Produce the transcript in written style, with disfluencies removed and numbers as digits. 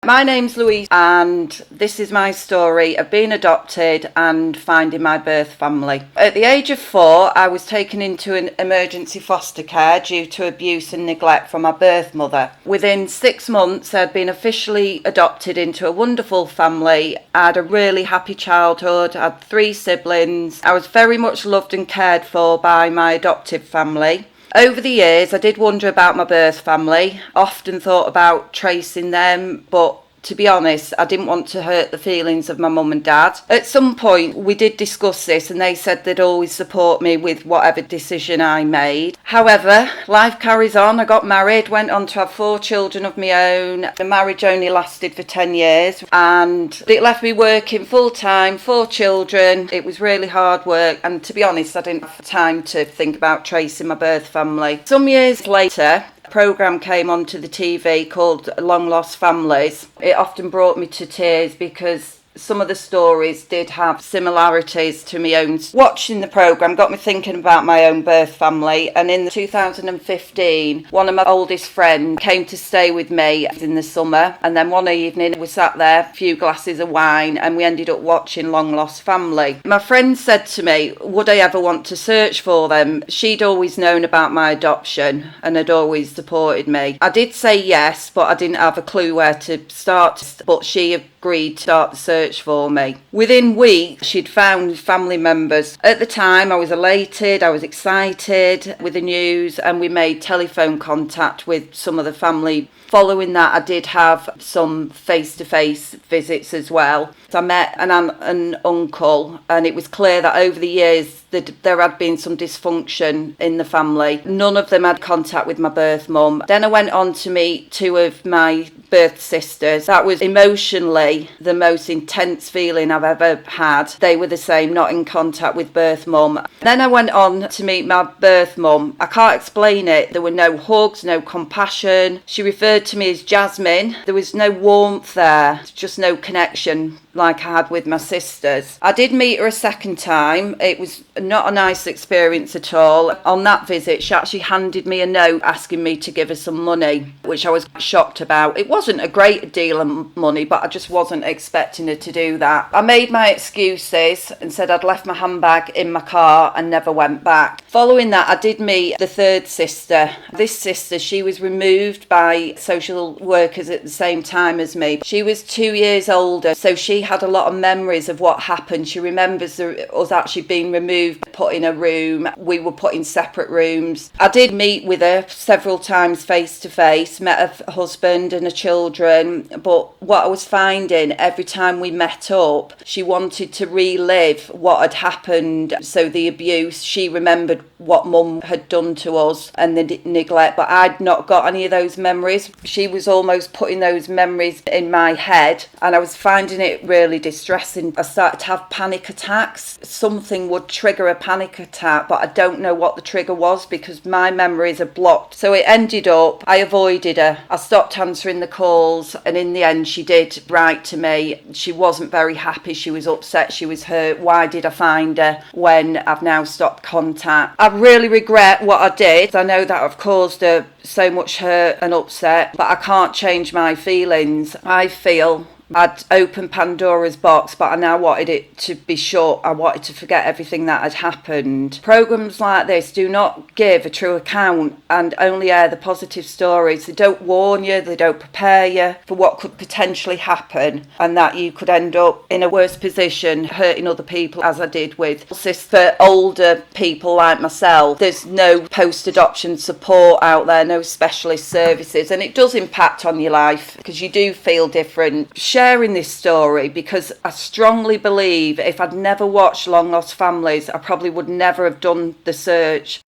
My name's Louise and this is my story of being adopted and finding my birth family. At the age of 4, I was taken into an emergency foster care due to abuse and neglect from my birth mother. Within 6 months, I'd been officially adopted into a wonderful family. I had a really happy childhood, I had 3 siblings. I was very much loved and cared for by my adoptive family. Over the years, I did wonder about my birth family, often thought about tracing them, but to be honest, I didn't want to hurt the feelings of my mum and dad. At some point, we did discuss this and they said they'd always support me with whatever decision I made. However, life carries on. I got married, went on to have 4 children of my own. The marriage only lasted for 10 years and it left me working full time, 4 children. It was really hard work and to be honest, I didn't have time to think about tracing my birth family. Some years later, a programme came onto the TV called Long Lost Families. It often brought me to tears because some of the stories did have similarities to my own. Watching the programme got me thinking about my own birth family, and in 2015 one of my oldest friends came to stay with me in the summer, and then one evening we sat there, a few glasses of wine, and we ended up watching Long Lost Family. My friend said to me, would I ever want to search for them? She'd always known about my adoption and had always supported me. I did say yes, but I didn't have a clue where to start, but she agreed to start the search for me. Within weeks, she'd found family members. At the time, I was elated, I was excited with the news, and we made telephone contact with some of the family. Following that, I did have some face-to-face visits as well. I met an aunt and uncle, and it was clear that over the years that there had been some dysfunction in the family. None of them had contact with my birth mum. Then I went on to meet 2 of my birth sisters. That was emotionally the most intense feeling I've ever had. They were the same, not in contact with birth mum. Then I went on to meet my birth mum. I can't explain it. There were no hugs, no compassion. She referred to me as Jasmine. There was no warmth there, just no connection like I had with my sisters. I did meet her a second time. It was not a nice experience at all. On that visit, she actually handed me a note asking me to give her some money, which I was shocked about. It wasn't a great deal of money, but I just wasn't expecting her to do that. I made my excuses and said I'd left my handbag in my car and never went back. Following that, I did meet the 3rd sister. This sister, she was removed by social workers at the same time as me. She was 2 years older, so she had a lot of memories of what happened. She remembers us actually being removed, put in a room. We were put in separate rooms. I did meet with her several times face to face, met her husband and her children, but what I was finding every time we met up, she wanted to relive what had happened. So the abuse, she remembered what mum had done to us and the neglect, but I'd not got any of those memories. She was almost putting those memories in my head and I was finding it really distressing. I started to have panic attacks. Something would trigger a panic attack, but I don't know what the trigger was because my memories are blocked. So it ended up, I avoided her. I stopped answering the calls and in the end she did write to me. She wasn't very happy. She was upset. She was hurt. Why did I find her when I've now stopped contact? I really regret what I did. I know that I've caused her so much hurt and upset, but I can't change my feelings. I feel I'd opened Pandora's box, but I now wanted it to be shut. I wanted to forget everything that had happened. Programmes like this do not give a true account and only air the positive stories. They don't warn you, they don't prepare you for what could potentially happen and that you could end up in a worse position, hurting other people as I did with for older people like myself. There's no post-adoption support out there, no specialist services, and it does impact on your life because you do feel different. Sharing this story because I strongly believe if I'd never watched Long Lost Families, I probably would never have done the search.